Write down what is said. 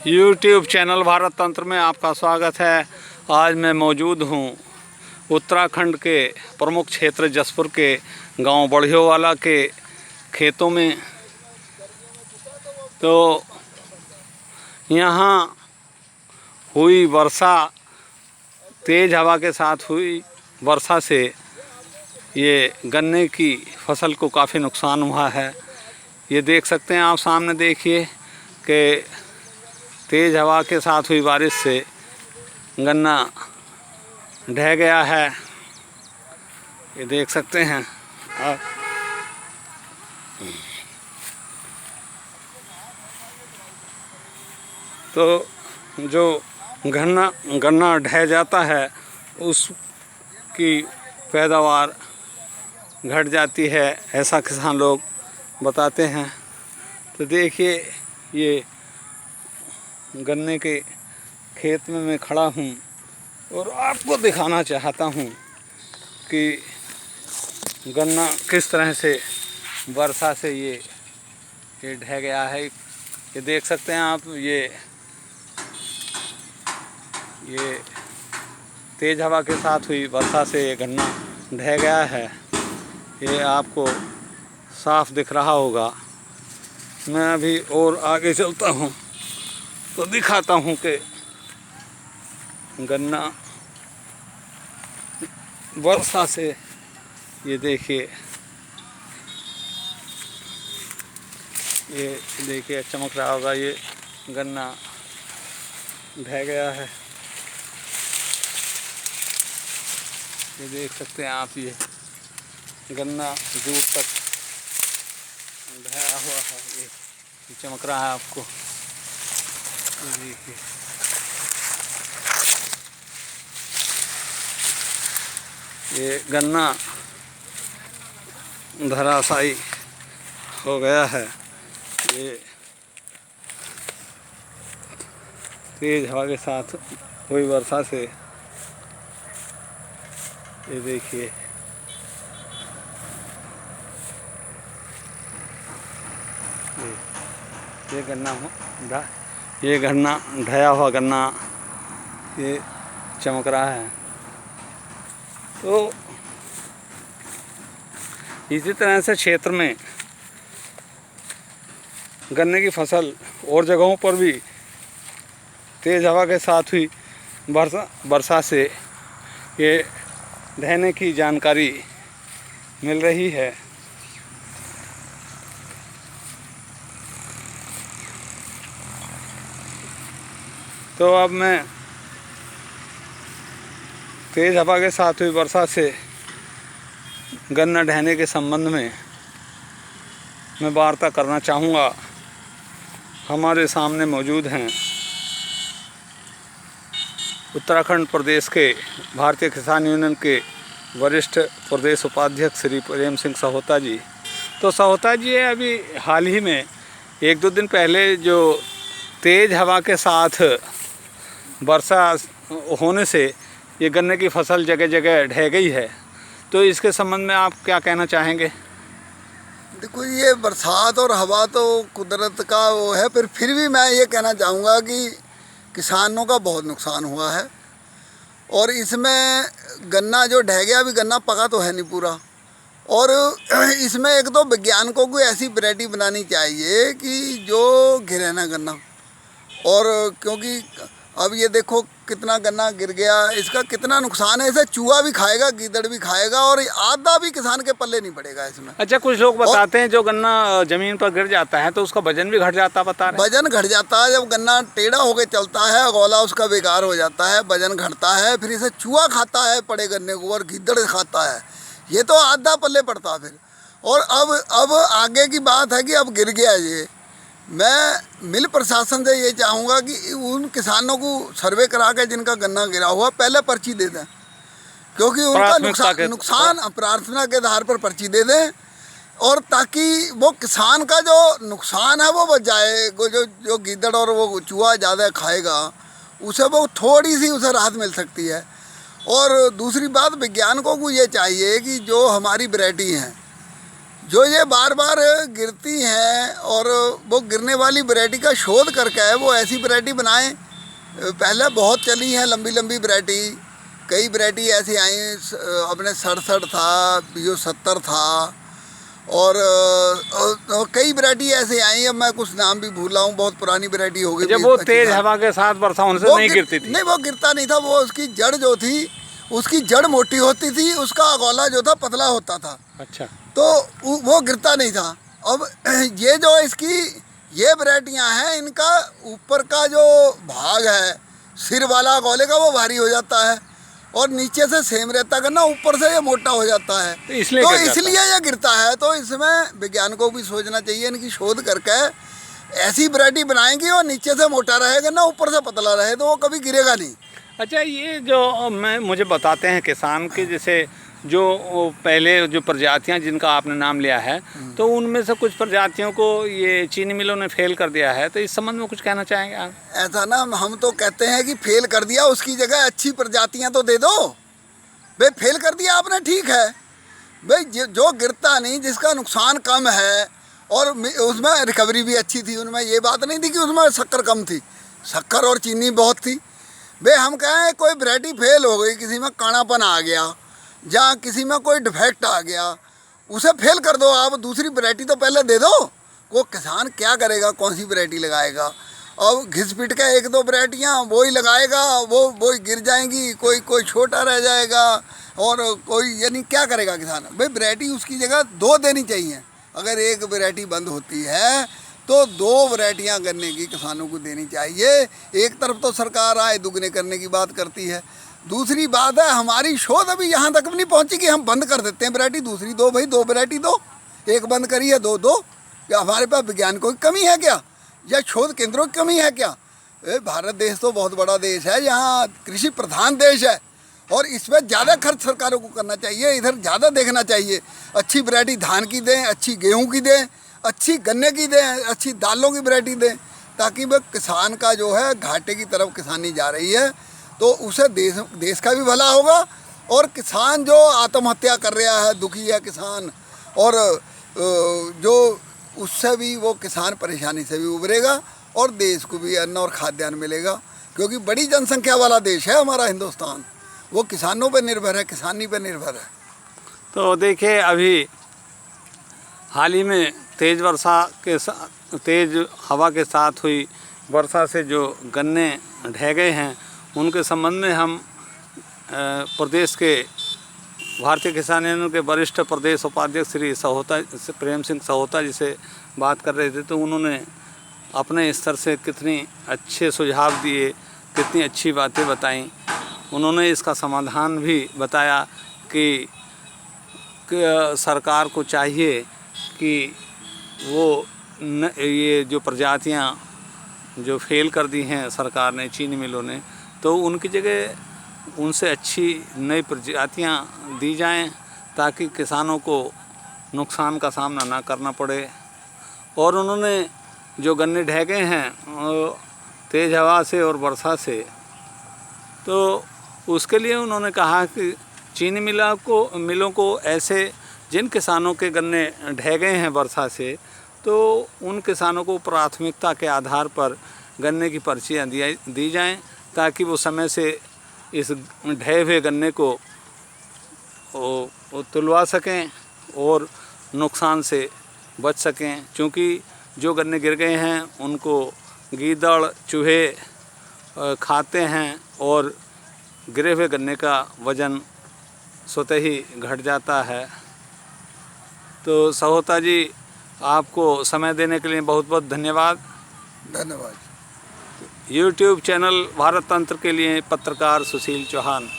YouTube channel Bharat तंत्र में आपका स्वागत है। आज मैं मौजूद हूँ उत्तराखंड के प्रमुख क्षेत्र जसपुर के गांव बढ़ियोवाला के खेतों में। तो यहाँ हुई वर्षा, तेज़ हवा के साथ हुई वर्षा से ये गन्ने की फसल को काफ़ी नुकसान हुआ है। ये देख सकते हैं आप, सामने देखिए कि तेज़ हवा के साथ हुई बारिश से गन्ना ढह गया है। ये देख सकते हैं आप। तो जो गन्ना ढह जाता है उसकी पैदावार घट जाती है, ऐसा किसान लोग बताते हैं। तो देखिए, ये गन्ने के खेत में मैं खड़ा हूँ और आपको दिखाना चाहता हूँ कि गन्ना किस तरह से वर्षा से ये ढह गया है। ये देख सकते हैं आप, ये तेज़ हवा के साथ हुई वर्षा से ये गन्ना ढह गया है। ये आपको साफ दिख रहा होगा। मैं अभी और आगे चलता हूँ तो दिखाता हूँ कि गन्ना वर्षा से, ये देखिए, ये देखिए चमक रहा होगा, ये गन्ना ढह गया है। ये देख सकते हैं आप, ये गन्ना दूर तक ढहा हुआ है। ये चमक रहा है आपको, ये देखिए। ये गन्ना धराशायी हो गया है। ये तेज हवा के साथ हुई वर्षा से, ये देखिए, ये गन्ना ढया हुआ गन्ना ये चमक रहा है। तो इसी तरह से क्षेत्र में गन्ने की फसल और जगहों पर भी तेज़ हवा के साथ हुई वर्षा से ये ढहने की जानकारी मिल रही है। तो अब मैं तेज़ हवा के साथ हुई वर्षा से गन्ना ढहने के संबंध में मैं वार्ता करना चाहूँगा। हमारे सामने मौजूद हैं उत्तराखंड प्रदेश के भारतीय किसान यूनियन के वरिष्ठ प्रदेश उपाध्यक्ष श्री प्रेम सिंह सहोता जी। तो सहोता जी, अभी हाल ही में 1-2 दिन पहले जो तेज़ हवा के साथ वर्षा होने से ये गन्ने की फसल जगह जगह ढह गई है, तो इसके संबंध में आप क्या कहना चाहेंगे? देखो, ये बरसात और हवा तो कुदरत का वो है, फिर भी मैं ये कहना चाहूँगा कि किसानों का बहुत नुकसान हुआ है। और इसमें गन्ना जो ढह गया, अभी गन्ना पका तो है नहीं पूरा। और इसमें एक तो वैज्ञानिकों को ऐसी वैरायटी बनानी चाहिए कि जो गिरे ना गन्ना। और क्योंकि अब ये देखो कितना गन्ना गिर गया, इसका कितना नुकसान है। इसे चूहा भी खाएगा, गीदड़ भी खाएगा, और आधा भी किसान के पल्ले नहीं पड़ेगा इसमें। अच्छा, कुछ लोग बताते हैं जो गन्ना जमीन पर गिर जाता है तो उसका वजन भी घट जाता, बता रहे हैं। वजन घट जाता है, जब गन्ना टेढ़ा होकर चलता है, अगोला उसका बेकार हो जाता है, वजन घटता है। फिर इसे चूहा खाता है पड़े गन्ने को, और गीदड़ खाता है। ये तो आधा पल्ले पड़ता है फिर। और अब आगे की बात है कि अब गिर गया ये। मैं मिल प्रशासन से ये चाहूँगा कि उन किसानों को सर्वे करा के जिनका गन्ना गिरा हुआ पहले पर्ची दे दें, क्योंकि उनका नुकसान प्रार्थना के आधार पर पर्ची दे दें, और ताकि वो किसान का जो नुकसान है वो बच जाए। जो गीदड़ और वो चूहा ज़्यादा खाएगा उसे वो थोड़ी सी उसे राहत मिल सकती है। और दूसरी बात, वैज्ञानिकों को ये चाहिए कि जो हमारी वैरायटी हैं, जो ये बार बार गिरती हैं और वो गिरने वाली वैरायटी का शोध करके है वो ऐसी वैरायटी बनाएं। पहले बहुत चली हैं लंबी लंबी वैरायटी, कई वैरायटी ऐसी आई, अपने 67 था, PO 70 था, और कई वैरायटी ऐसे आई। अब मैं कुछ नाम भी भूला हूँ, बहुत पुरानी वैरायटी हो गई। जब वो तेज हवा के साथ वर्षा होने से नहीं गिरती थी? नहीं, वो गिरता नहीं था, वो उसकी जड़ जो थी, उसकी जड़ मोटी होती थी, उसका अगोला जो था पतला होता था। अच्छा। तो वो गिरता नहीं था। अब ये जो इसकी ये वैरायटियाँ हैं, इनका ऊपर का जो भाग है सिर वाला अगोले का, वो भारी हो जाता है, और नीचे से सेम रहता गन्ना, ऊपर से ये मोटा हो जाता है, तो इसलिए ये गिरता है। तो इसमें विज्ञान को भी सोचना चाहिए, इनकी शोध करके ऐसी वैरायटी बनाएंगी और नीचे से मोटा रहेगा ना, ऊपर से पतला रहे, तो वो कभी गिरेगा नहीं। अच्छा, ये जो मुझे बताते हैं किसान के, जैसे जो पहले जो प्रजातियां जिनका आपने नाम लिया है, तो उनमें से कुछ प्रजातियों को ये चीनी मिलों ने फेल कर दिया है, तो इस संबंध में कुछ कहना चाहेंगे आप? ऐसा ना, हम तो कहते हैं कि फेल कर दिया, उसकी जगह अच्छी प्रजातियां तो दे दो भाई। फेल कर दिया आपने, ठीक है भाई, जो गिरता नहीं, जिसका नुकसान कम है, और उसमें रिकवरी भी अच्छी थी, उनमें ये बात नहीं थी कि उसमें शक्कर कम थी, शक्कर और चीनी बहुत थी भाई। हम कहें कोई वैरायटी फेल हो गई, किसी में काणापन आ गया, जहाँ किसी में कोई डिफेक्ट आ गया, उसे फेल कर दो आप, दूसरी वैरायटी तो पहले दे दो। वो किसान क्या करेगा, कौन सी वैरायटी लगाएगा? अब घिस पिट के एक दो वैरायटियाँ वही लगाएगा, वो गिर जाएंगी, कोई छोटा रह जाएगा, और कोई यानी क्या करेगा किसान भाई? वैरायटी उसकी जगह दो देनी चाहिए। अगर एक वैरायटी बंद होती है तो दो वैरायटियाँ गन्ने की किसानों को देनी चाहिए। एक तरफ तो सरकार आय दुगने करने की बात करती है, दूसरी बात है हमारी शोध अभी यहाँ तक भी नहीं पहुँची कि हम बंद कर देते हैं वैरायटी, दूसरी दो भाई, दो वैरायटी दो, एक बंद करी है, दो। क्या हमारे पास वैज्ञानिकों की कमी है क्या, या शोध केंद्रों की कमी है क्या? भारत देश तो बहुत बड़ा देश है, यहाँ कृषि प्रधान देश है, और इसमें ज़्यादा खर्च सरकारों को करना चाहिए, इधर ज़्यादा देखना चाहिए। अच्छी वैरायटी धान की दें, अच्छी गेहूँ की दें, अच्छी गन्ने की दें, अच्छी दालों की वैरायटी दें, ताकि वह किसान का जो है घाटे की तरफ किसानी जा रही है, तो उसे देश का भी भला होगा, और किसान जो आत्महत्या कर रहा है, दुखी है किसान, और जो उससे भी वो किसान परेशानी से भी उभरेगा, और देश को भी अन्न और खाद्यान्न मिलेगा, क्योंकि बड़ी जनसंख्या वाला देश है हमारा हिंदुस्तान, वो किसानों पर निर्भर है, किसानी पर निर्भर है। तो देखिए, अभी हाल ही में तेज़ वर्षा के साथ, तेज़ हवा के साथ हुई वर्षा से जो गन्ने ढह गए हैं, उनके संबंध में हम प्रदेश के भारतीय किसान यूनियन के वरिष्ठ प्रदेश उपाध्यक्ष श्री प्रेम सिंह सहोता जी से बात कर रहे थे। तो उन्होंने अपने स्तर से कितनी अच्छे सुझाव दिए, कितनी अच्छी बातें बताईं। उन्होंने इसका समाधान भी बताया कि सरकार को चाहिए कि वो ये जो प्रजातियां जो फेल कर दी हैं सरकार ने, चीनी मिलों ने, तो उनकी जगह उनसे अच्छी नई प्रजातियां दी जाएं, ताकि किसानों को नुकसान का सामना ना करना पड़े। और उन्होंने जो गन्ने ढह गए हैं तेज़ हवा से और वर्षा से, तो उसके लिए उन्होंने कहा कि चीनी मिलों को ऐसे जिन किसानों के गन्ने ढह गए हैं वर्षा से, तो उन किसानों को प्राथमिकता के आधार पर गन्ने की पर्चियाँ दी जाएं, ताकि वो समय से इस ढहे हुए गन्ने को तुलवा सकें और नुकसान से बच सकें। क्योंकि जो गन्ने गिर गए हैं उनको गीदड़ चूहे खाते हैं, और गिरे हुए गन्ने का वज़न स्वतः ही घट जाता है। तो सहोता जी, आपको समय देने के लिए बहुत बहुत धन्यवाद। धन्यवाद। YouTube चैनल भारत तंत्र के लिए पत्रकार सुशील चौहान।